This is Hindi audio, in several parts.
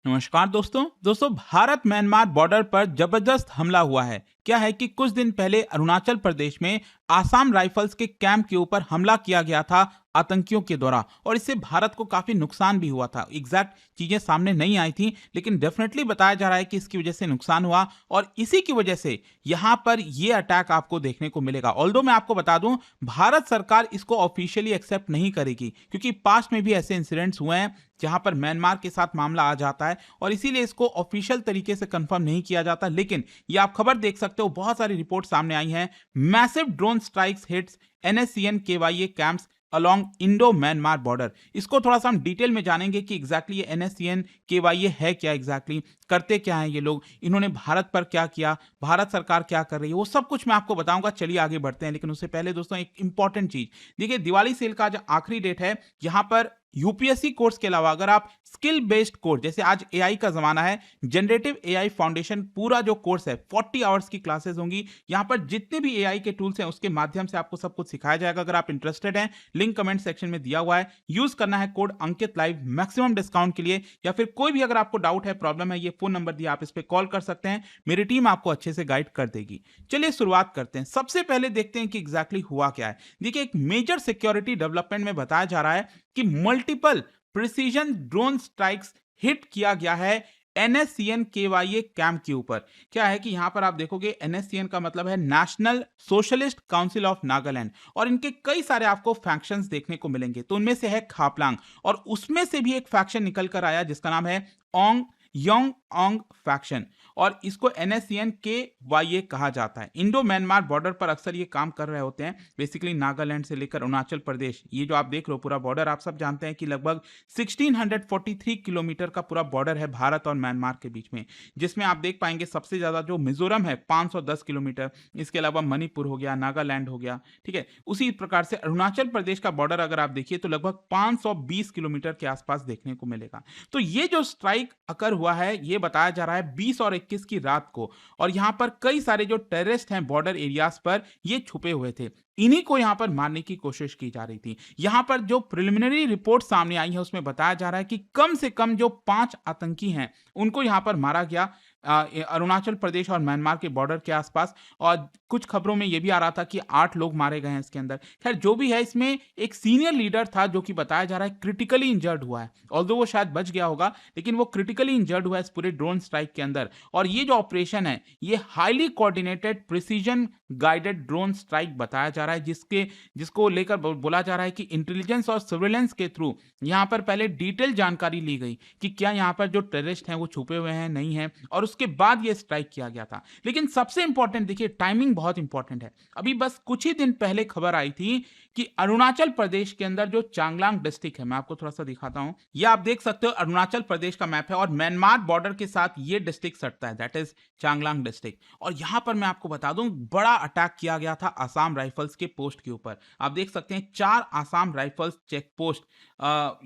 नमस्कार दोस्तों भारत म्यांमार बॉर्डर पर जबरदस्त हमला हुआ है। क्या है कि कुछ दिन पहले अरुणाचल प्रदेश में आसाम राइफल्स के कैंप के ऊपर हमला किया गया था आतंकियों के द्वारा, और इससे भारत को काफी नुकसान भी हुआ था। एग्जैक्ट चीजें सामने नहीं आई थी, लेकिन डेफिनेटली बताया जा रहा है कि इसकी वजह से नुकसान हुआ, और इसी की वजह से यहाँ पर ये अटैक आपको देखने को मिलेगा। ऑल्दो मैं आपको बता दूं, भारत सरकार इसको ऑफिशियली एक्सेप्ट नहीं करेगी, क्योंकि पास्ट में भी ऐसे इंसिडेंट्स हुए हैं जहां पर म्यांमार के साथ मामला आ जाता है, और इसीलिए इसको ऑफिशियल तरीके से कंफर्म नहीं किया जाता। लेकिन ये आप खबर देख सकते हो, बहुत सारी रिपोर्ट सामने आई हैं। Massive drone strikes hits NSCN KYA camps along Indo Myanmar border. इसको थोड़ा सा हम डिटेल में जानेंगे कि एग्जैक्टली ये NSCN KYA है क्या, एग्जैक्टली करते क्या हैं ये लोग, इन्होंने भारत पर क्या किया, भारत सरकार क्या कर रही है, वो सब कुछ मैं आपको बताऊंगा। चलिए आगे बढ़ते हैं, लेकिन उससे पहले दोस्तों एक इंपॉर्टेंट चीज देखिए, दिवाली सेल का जो आखिरी डेट है, यहां पर यूपीएससी कोर्स के अलावा अगर आप स्किल बेस्ड कोर्स, जैसे आज एआई का जमाना है, जनरेटिव एआई फाउंडेशन पूरा जो कोर्स है 40 आवर्स की क्लासेस होंगी। यहां पर जितने भी एआई के टूल्स हैं उसके माध्यम से आपको सब कुछ सिखाया जाएगा। अगर आप इंटरेस्टेड हैं, लिंक कमेंट सेक्शन में दिया हुआ है, यूज करना है कोड अंकित लाइव मैक्सिमम डिस्काउंट के लिए। या फिर कोई भी अगर आपको डाउट है, प्रॉब्लम है, ये फोन नंबर दिया, आप इस पर कॉल कर सकते हैं, मेरी टीम आपको अच्छे से गाइड कर देगी। चलिए शुरुआत करते हैं। सबसे पहले देखते हैं कि एग्जैक्टली हुआ क्या है। देखिए, एक मेजर सिक्योरिटी डेवलपमेंट में बताया जा रहा है कि multiple precision drone strikes hit किया गया है NSCN KYA कैंप के ऊपर। क्या है कि यहां पर आप देखोगे, NSCN का मतलब है national socialist council of Nagaland, और इनके कई सारे आपको फैक्शंस देखने को मिलेंगे। तो उनमें से है खापलांग, और उसमें से भी एक फैक्शन निकल कर आया जिसका नाम है ओंग योंग ओंग फैक्शन, और इसको NSCN KYA कहा जाता है। इंडो म्यांमार बॉर्डर पर अक्सर ये काम कर रहे होते हैं, बेसिकली नागालैंड से लेकर अरुणाचल प्रदेश। ये जो आप देख रहे हो पूरा बॉर्डर, आप सब जानते हैं कि लगभग 1643 किलोमीटर का पूरा बॉर्डर है भारत और म्यांमार के बीच में, जिसमें आप देख पाएंगे सबसे ज्यादा जो मिजोरम है 510 किलोमीटर, इसके अलावा मणिपुर हो गया, नागालैंड हो गया, ठीक है। उसी प्रकार से अरुणाचल प्रदेश का बॉर्डर अगर आप देखिए तो लगभग 520 किलोमीटर के आसपास देखने को मिलेगा। तो ये जो स्ट्राइक अकर हुआ है, ये बताया जा रहा है 20 और 21 की रात को, और यहां पर कई सारे जो टेररिस्ट हैं बॉर्डर एरियाज पर, ये छुपे हुए थे। इन्हीं को यहां पर मारने की कोशिश की जा रही थी। यहां पर जो प्रिलिमिनरी रिपोर्ट सामने आई है उसमें बताया जा रहा है कि कम से कम जो 5 आतंकी हैं उनको यहां पर मारा गया, अरुणाचल प्रदेश और म्यांमार के बॉर्डर के आसपास। और कुछ खबरों में यह भी आ रहा था कि 8 लोग मारे गए हैं इसके अंदर। खैर जो भी है, इसमें एक सीनियर लीडर था जो कि बताया जा रहा है क्रिटिकली इंजर्ड हुआ है। ऑल्दो वो शायद बच गया होगा, लेकिन वो क्रिटिकली इंजर्ड हुआ है इस पूरे ड्रोन स्ट्राइक के अंदर। और ये जो ऑपरेशन है, ये highly coordinated precision guided drone strike बताया जा रहा है, जिसको लेकर बोला जा रहा है कि इंटेलिजेंस और सर्वेलेंस के थ्रू यहां पर पहले डिटेल जानकारी ली गई कि क्या यहां पर जो टेररिस्ट हैं वो छुपे हुए हैं, नहीं है, और उसके बाद ये स्ट्राइक किया गया था। लेकिन सबसे इंपॉर्टेंट देखिए, टाइमिंग बहुत इंपॉर्टेंट है। अभी बस कुछ ही दिन पहले खबर आई थी कि अरुणाचल प्रदेश के अंदर जो चांगलांग डिस्ट्रिक्ट है, मैं आपको थोड़ा सा दिखाता हूं, ये आप देख सकते हो अरुणाचल प्रदेश का मैप है, और म्यांमार बॉर्डर के साथ ये डिस्ट्रिक्ट सटता है, दैट इज चांगलांग डिस्ट्रिक्ट। और यहां पर मैं आपको बता दूं, बड़ा अटैक किया गया था आसाम राइफल्स के पोस्ट के ऊपर। आप देख सकते हैं 4 आसाम राइफल्स चेक पोस्ट,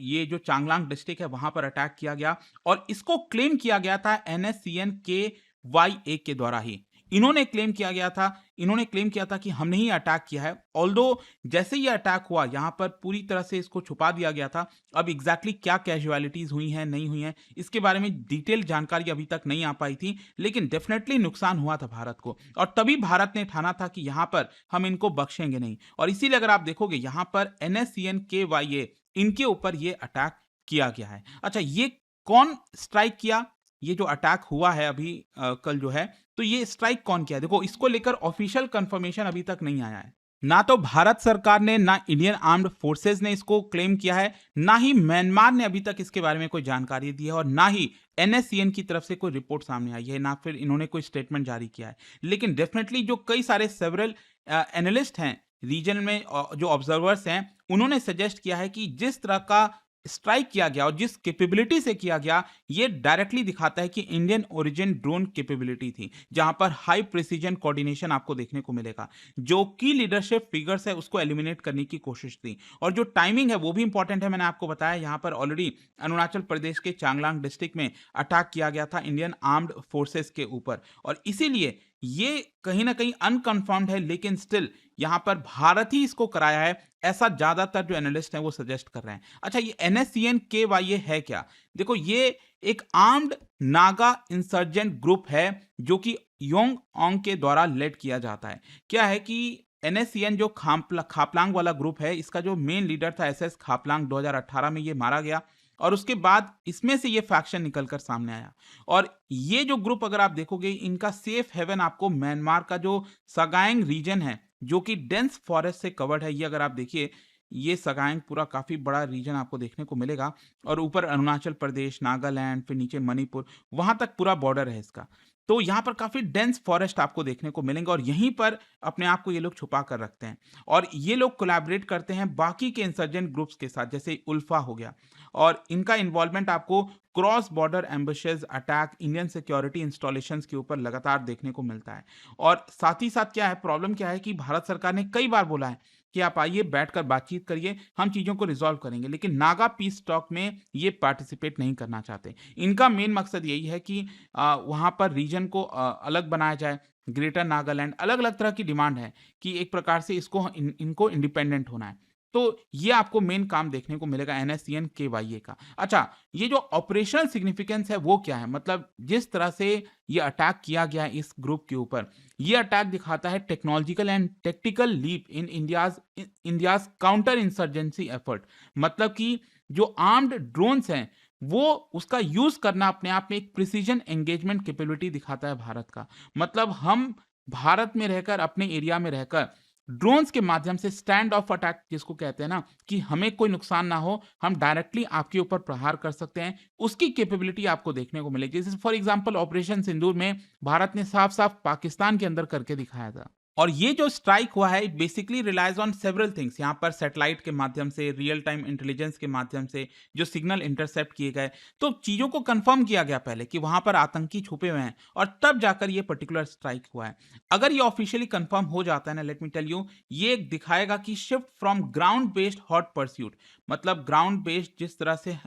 ये जो चांगलांग डिस्ट्रिक्ट है वहां पर अटैक किया गया, और इसको क्लेम किया गया था NSCN KYA के द्वारा ही। इन्होंने क्लेम किया था कि हमने ही अटैक किया है। ऑल्दो जैसे ये अटैक हुआ, यहां पर पूरी तरह से इसको छुपा दिया गया था। अब एग्जैक्टली क्या कैजुअलिटीज हुई हैं, नहीं हुई हैं, इसके बारे में डिटेल जानकारी अभी तक नहीं आ पाई थी, लेकिन डेफिनेटली नुकसान हुआ था भारत को, और तभी भारत ने ठाना था कि यहां पर हम इनको बख्शेंगे नहीं। और इसीलिए अगर आप देखोगे यहां पर NSCN KYA, इनके ऊपर ये अटैक किया गया है। अच्छा, ये कौन स्ट्राइक किया? ये जो अटैक हुआ है अभी कल जो है, तो ये स्ट्राइक कौन किया? देखो, इसको लेकर ऑफिशियल कंफर्मेशन अभी तक नहीं आया है। ना तो भारत सरकार ने, ना इंडियन आर्म्ड फोर्सेस ने इसको क्लेम किया है, ना ही म्यांमार ने अभी तक इसके बारे में कोई जानकारी दी है, और ना ही NSCN की तरफ से कोई रिपोर्ट सामने आई है, ना फिर इन्होंने कोई स्टेटमेंट जारी किया है। लेकिन डेफिनेटली जो कई सारे सेवरल एनालिस्ट हैं रीजन में, जो ऑब्जर्वर्स हैं, उन्होंने सजेस्ट किया है कि जिस तरह का स्ट्राइक किया गया और जिस कैपेबिलिटी से किया गया, ये डायरेक्टली दिखाता है कि इंडियन ओरिजिन ड्रोन कैपेबिलिटी थी, जहां पर हाई प्रिसीजन कोऑर्डिनेशन आपको देखने को मिलेगा। जो की लीडरशिप फिगर्स है उसको एलिमिनेट करने की कोशिश थी, और जो टाइमिंग है वो भी इंपॉर्टेंट है। मैंने आपको बताया यहां पर ऑलरेडी अरुणाचल प्रदेश के चांगलांग डिस्ट्रिक्ट में अटैक किया गया था इंडियन आर्म्ड फोर्सेस के ऊपर, और इसीलिए ये कहीं न कहीं अनकन्फर्म्ड है, लेकिन स्टिल यहाँ पर भारत ही इसको कराया है, ऐसा ज़्यादातर जो एनालिस्ट हैं वो सजेस्ट कर रहे हैं। अच्छा, ये NSCN-KYA है क्या? देखो, ये एक आर्म्ड नागा इंसर्जेंट ग्रुप है जो कि योंग ओंग के द्वारा लेड किया जाता है। क्या है कि NSCN जो खापलांग वाला ग्रुप है, इसका जो मेन लीडर था SS खापलांग, 2018 में ये मारा गया और उसके बाद इसमें से ये फैक्शन निकल कर सामने आया। और ये जो ग्रुप अगर आप देखोगे, इनका सेफ हेवन आपको म्यांमार का जो सगाएंग रीजन है, जो कि डेंस फॉरेस्ट से कवर्ड है, ये अगर आप देखिए, ये सगाएंग पूरा काफी बड़ा रीजन आपको देखने को मिलेगा और ऊपर अरुणाचल प्रदेश, नागालैंड, फिर नीचे मणिपुर, वहां तक पूरा बॉर्डर है इसका। तो यहाँ पर काफी डेंस फॉरेस्ट आपको देखने को मिलेंगे और यहीं पर अपने आप को ये लोग छुपा कर रखते हैं और ये लोग कोलैबोरेट करते हैं बाकी के इंसर्जेंट ग्रुप्स के साथ, जैसे उल्फा हो गया। और इनका इन्वॉल्वमेंट आपको cross border ambushes, attack, Indian security installations के ऊपर लगातार देखने को मिलता है। और साथ ही साथ क्या है, प्रॉब्लम क्या है कि भारत सरकार ने कई बार बोला है कि आप आइए, बैठकर बातचीत करिए, हम चीज़ों को रिजॉल्व करेंगे, लेकिन नागा पीस टॉक में ये पार्टिसिपेट नहीं करना चाहते। इनका मेन मकसद यही है कि वहाँ पर रीजन को अलग बनाया जाए, ग्रेटर नागालैंड, अलग-अलग तरह की डिमांड है कि एक प्रकार से इनको इंडिपेंडेंट होना है। तो ये आपको मेन काम देखने को मिलेगा NSCN KYA का। अच्छा, ये जो ऑपरेशनल सिग्निफिकेंस है वो क्या है? मतलब जिस तरह से ये अटैक किया गया है इस ग्रुप के ऊपर, ये अटैक दिखाता है technological and tactical leap in India's counter insurgency effort. मतलब कि जो आर्म्ड ड्रोन्स हैं, वो उसका यूज़ करना अपने आप में एक प्रिसिजन एंगेजमेंट कैपेबिलिटी दिखाता है भारत का। मतलब हम भारत में रहकर, अपने एरिया में रहकर ड्रोन्स के माध्यम से स्टैंड ऑफ अटैक जिसको कहते हैं ना, कि हमें कोई नुकसान ना हो, हम डायरेक्टली आपके ऊपर प्रहार कर सकते हैं, उसकी कैपेबिलिटी आपको देखने को मिलेगी। जैसे फॉर एग्जांपल ऑपरेशन सिंदूर में भारत ने साफ-साफ पाकिस्तान के अंदर करके दिखाया था। और ये जो स्ट्राइक हुआ है, it basically relies on several things. यहाँ पर सैटेलाइट के माध्यम से, रियल टाइम इंटेलिजेंस के माध्यम से जो सिग्नल इंटरसेप्ट किए गए, तो चीज़ों को कंफर्म किया गया पहले कि वहाँ पर आतंकी छुपे हुए हैं और तब जाकर ये पर्टिकुलर स्ट्राइक हुआ है। अगर ये ऑफिशियली कंफर्म हो जाता है ना, लेट मी टेल यू, ये दिखाएगा कि shift from ground based hot pursuit, मतलब ग्राउंड बेस्ड जिस तरह से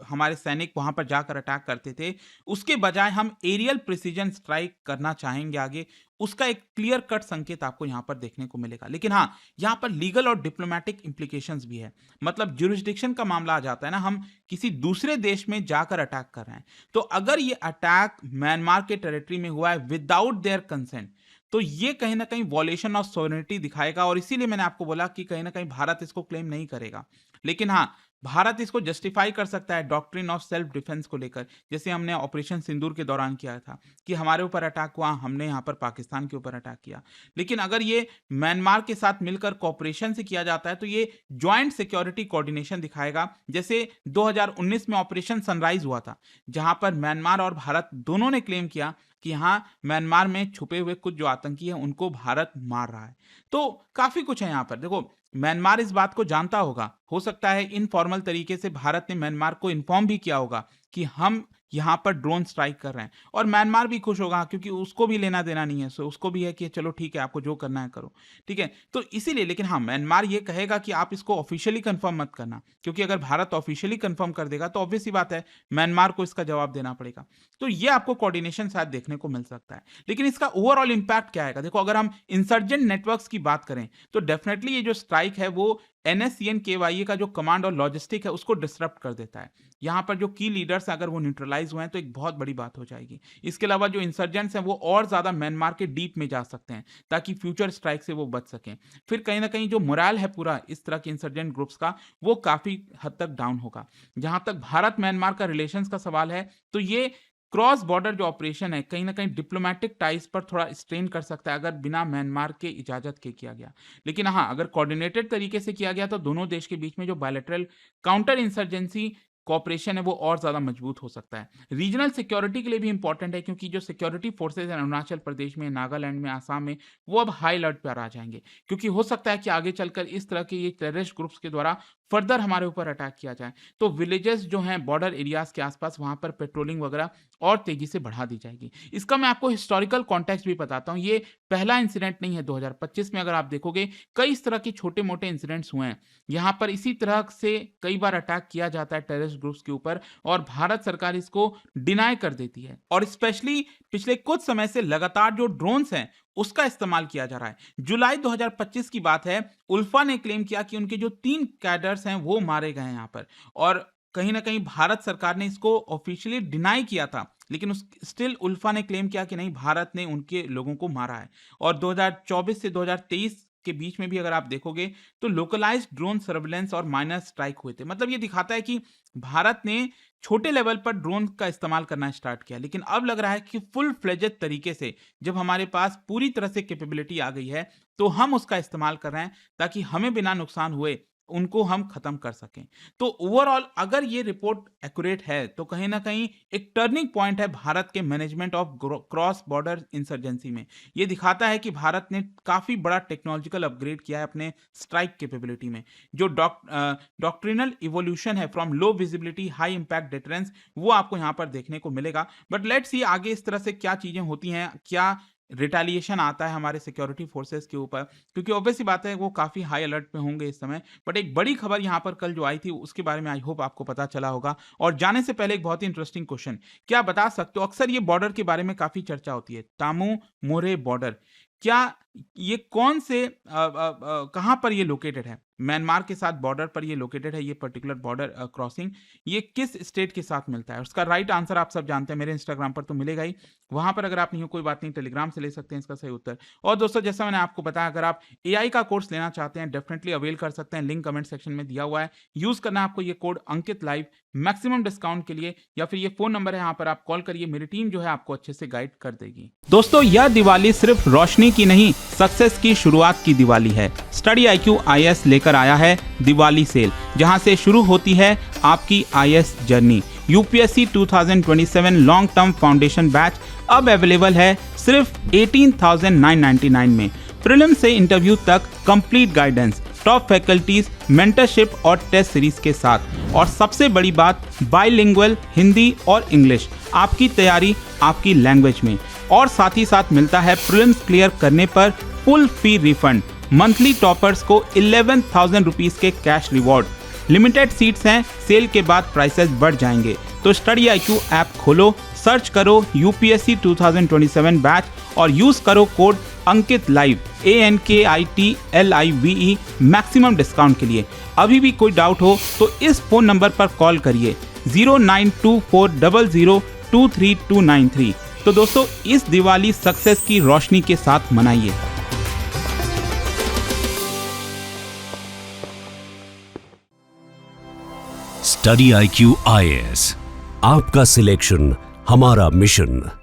हमारे सैनिक वहाँ पर जाकर अटैक करते थे, उसके बजाय हम एरियल प्रिसीजन स्ट्राइक करना चाहेंगे आगे, उसका एक क्लियर कट संकेत आपको यहाँ पर देखने को मिलेगा। लेकिन हाँ, यहाँ पर लीगल और डिप्लोमैटिक इम्प्लीकेशंस भी है। मतलब ज्यूरिसडिक्शन का मामला आ जाता है ना, हम किसी दूसरे देश में जाकर अटैक कर रहे हैं। तो अगर ये अटैक म्यांमार के टेरिटरी में हुआ है विदाउट देयर कंसेंट, तो ये कहीं न कहीं वॉयलेशन ऑफ सॉवरेनिटी दिखाएगा और इसीलिए मैंने आपको बोला कि कहीं न कहीं भारत इसको क्लेम नहीं करेगा। लेकिन हाँ, भारत इसको जस्टिफाई कर सकता है डॉक्ट्रिन ऑफ सेल्फ डिफेंस को लेकर, जैसे हमने ऑपरेशन सिंदूर के दौरान किया था कि हमारे ऊपर अटैक हुआ, हमने यहाँ पर पाकिस्तान के ऊपर अटैक किया। लेकिन अगर ये म्यांमार के साथ मिलकर कोऑपरेशन से किया जाता है, तो ये जॉइंट सिक्योरिटी कोऑर्डिनेशन दिखाएगा। जैसे 2019 में ऑपरेशन सनराइज हुआ था, जहाँ पर म्यांमार और भारत दोनों ने क्लेम किया कि हाँ, म्यांमार में छुपे हुए कुछ जो आतंकी हैं, उनको भारत मार रहा है। तो काफ़ी कुछ है यहाँ पर। देखो, म्यांमार इस बात को जानता होगा, हो सकता है इनफॉर्मल तरीके से भारत ने म्यांमार को इन्फॉर्म भी किया होगा कि हम यहाँ पर ड्रोन स्ट्राइक कर रहे हैं और म्यांमार भी खुश होगा क्योंकि उसको भी लेना देना नहीं है। सो उसको भी है कि चलो ठीक है, आपको जो करना है करो, ठीक है। तो इसीलिए, लेकिन हाँ, म्यांमार ये कहेगा कि आप इसको ऑफिशियली कंफर्म मत करना, क्योंकि अगर भारत ऑफिशियली कंफर्म कर देगा तो ऑब्वियस सी बात है, म्यांमार को इसका जवाब देना पड़ेगा। तो ये आपको कोऑर्डिनेशन शायद देखने को मिल सकता है। लेकिन इसका ओवरऑल इंपैक्ट क्या आएगा? देखो, अगर हम इंसर्जेंट नेटवर्क्स की बात करें, तो डेफिनेटली ये जो स्ट्राइक है वो NSCN KYA का जो कमांड और लॉजिस्टिक है उसको डिसरप्ट कर देता है। यहाँ पर जो की लीडर्स हैं, अगर वो न्यूट्रलाइज हुए हैं, तो एक बहुत बड़ी बात हो जाएगी। इसके अलावा जो इंसर्जेंट्स हैं वो और ज़्यादा म्यांमार के डीप में जा सकते हैं ताकि फ्यूचर स्ट्राइक से वो बच सकें। फिर कहीं न कहीं जो मोराल है पूरा इस तरह के इंसर्जेंट ग्रुप्स का, वो काफ़ी हद तक डाउन होगा। जहाँ तक भारत-म्यांमार का रिलेशंस का सवाल है, तो ये क्रॉस बॉर्डर जो ऑपरेशन है, कहीं न कहीं डिप्लोमैटिक टाइज़ पर थोड़ा स्ट्रेन कर सकता है अगर बिना म्यांमार के इजाज़त के किया गया। लेकिन हाँ, अगर कोऑर्डिनेटेड तरीके से किया गया तो दोनों देश के बीच में जो बायलैटरल काउंटर इंसर्जेंसी कोऑपरेशन है वो और ज़्यादा मजबूत हो सकता है। रीजनल सिक्योरिटी के लिए भी इंपॉर्टेंट है क्योंकि जो सिक्योरिटी फोर्सेस हैं अरुणाचल प्रदेश में, नागालैंड में, आसाम में, वो अब हाई अलर्ट पर आ जाएँगे। क्योंकि हो सकता है कि आगे चलकर इस तरह के ये टेररिस्ट ग्रुप्स के द्वारा फर्दर हमारे ऊपर अटैक किया जाए। तो विलेजेस जो हैं बॉर्डर एरियाज़ के आस-पास, वहाँ पर पेट्रोलिंग वगैरह और तेज़ी से बढ़ा दी जाएगी। इसका मैं आपको हिस्टोरिकल कॉन्टेक्स्ट भी बताता हूँ। ये पहला इंसिडेंट नहीं है। 2025 में अगर आप देखोगे, कई इस तरह के छोटे-मोटे इंसिडेंट्स हुए हैं। यहाँ पर इसी तरह से कई बार अटैक किया जाता है टेररिस्ट ग्रुप्स के ऊपर और भारत सरकार इसको डिनाई कर देती है। और स्पेशली पिछले कुछ समय से लगातार जो ड्रोन्स हैं उसका इस्तेमाल किया जा रहा है। जुलाई 2025 की बात है, उल्फा ने क्लेम किया कि उनके जो 3 कैडर्स हैं वो मारे गए हैं यहाँ पर, और कहीं ना कहीं भारत सरकार ने इसको ऑफिशियली डिनाई किया था, लेकिन स्टिल उल्फा ने क्लेम किया कि नहीं, भारत ने उनके लोगों को मारा है। और 2024 से 2023 के बीच में भी अगर आप देखोगे तो लोकलाइज्ड ड्रोन सर्वेलेंस और माइनर स्ट्राइक हुए थे। मतलब ये दिखाता है कि भारत ने छोटे लेवल पर ड्रोन का इस्तेमाल करना स्टार्ट किया, लेकिन अब लग रहा है कि फुल फ्लेजेड तरीके से जब हमारे पास पूरी तरह से कैपेबिलिटी आ गई है तो हम उसका इस्तेमाल कर रहे हैं ताकि हमें बिना नुकसान हुए उनको हम खत्म कर सकें। तो ओवरऑल अगर ये रिपोर्ट एक्यूरेट है तो कहीं ना कहीं एक टर्निंग पॉइंट है भारत के management of cross border insurgency में। ये दिखाता है कि भारत ने काफी बड़ा टेक्नोलॉजिकल अपग्रेड किया है अपने स्ट्राइक कैपेबिलिटी में। जो डॉक्ट्रिनल इवोल्यूशन है from low visibility high impact deterrence, वो आपको यहाँ पर देखने को मिलेगा। बट लेट्स सी आगे इस तरह से क्या चीजें होती हैं, क्या रिटेलिएशन आता है हमारे सिक्योरिटी फोर्सेस के ऊपर, क्योंकि ऑब्वियसली बात है वो काफ़ी हाई अलर्ट पे होंगे इस समय। बट एक बड़ी खबर यहाँ पर कल जो आई थी उसके बारे में आई होप आपको पता चला होगा। और जाने से पहले एक बहुत ही इंटरेस्टिंग क्वेश्चन, क्या बता सकते हो, अक्सर ये बॉर्डर के बारे में काफ़ी चर्चा होती है, तामू मोरे बॉर्डर, क्या ये कौन से कहाँ पर ये लोकेटेड है? म्यांमार के साथ बॉर्डर पर ये लोकेटेड है, ये पर्टिकुलर बॉर्डर क्रॉसिंग, ये किस स्टेट के साथ मिलता है? उसका राइट आंसर आप सब जानते हैं, मेरे इंस्टाग्राम पर तो मिलेगा ही, वहां पर अगर आप नहीं हो कोई बात नहीं, टेलीग्राम से ले सकते हैं इसका सही उत्तर। और दोस्तों जैसा मैंने आपको बताया, अगर आप एआई का कोर्स लेना चाहते हैं डेफिनेटली अवेल कर सकते हैं, लिंक कमेंट सेक्शन में दिया हुआ है। यूज करना है आपको ये कोड अंकित लाइव मैक्सिमम डिस्काउंट के लिए, या फिर ये फोन नंबर है यहाँ पर आप कॉल करिए, मेरी टीम जो है आपको अच्छे से गाइड कर देगी। दोस्तों यह दिवाली सिर्फ रोशनी की नहीं, सक्सेस की शुरुआत की दिवाली है। स्टडी IQ IAS लेकर आया है दिवाली सेल, जहां से शुरू होती है आपकी IAS journey. UPSC 2027 long term foundation batch अब अवेलेबल है सिर्फ 18,999 में। प्रीलिम से इंटरव्यू तक complete guidance, top faculties, mentorship और टेस्ट सीरीज के साथ। और सबसे बड़ी बात, बाइलिंगुअल हिंदी और इंग्लिश, आपकी तैयारी आपकी लैंग्वेज में। और साथ ही साथ मिलता है प्रीलिम्स क्लियर करने पर फुल फी रिफंड। मंथली टॉपर्स को 11,000 रुपीज के कैश रिवॉर्ड। लिमिटेड सीट्स हैं, सेल के बाद प्राइसेस बढ़ जाएंगे। तो स्टडी IQ ऐप खोलो, सर्च करो UPSC 2027 बैच और यूज करो कोड अंकित लाइव ANKITLIVE मैक्सिमम डिस्काउंट के लिए। अभी भी कोई डाउट हो तो इस फोन नंबर पर कॉल करिए 092400232993। तो दोस्तों इस दिवाली सक्सेस की रोशनी के साथ मनाइए। स्टडी IQ IAS, आपका सिलेक्शन हमारा मिशन।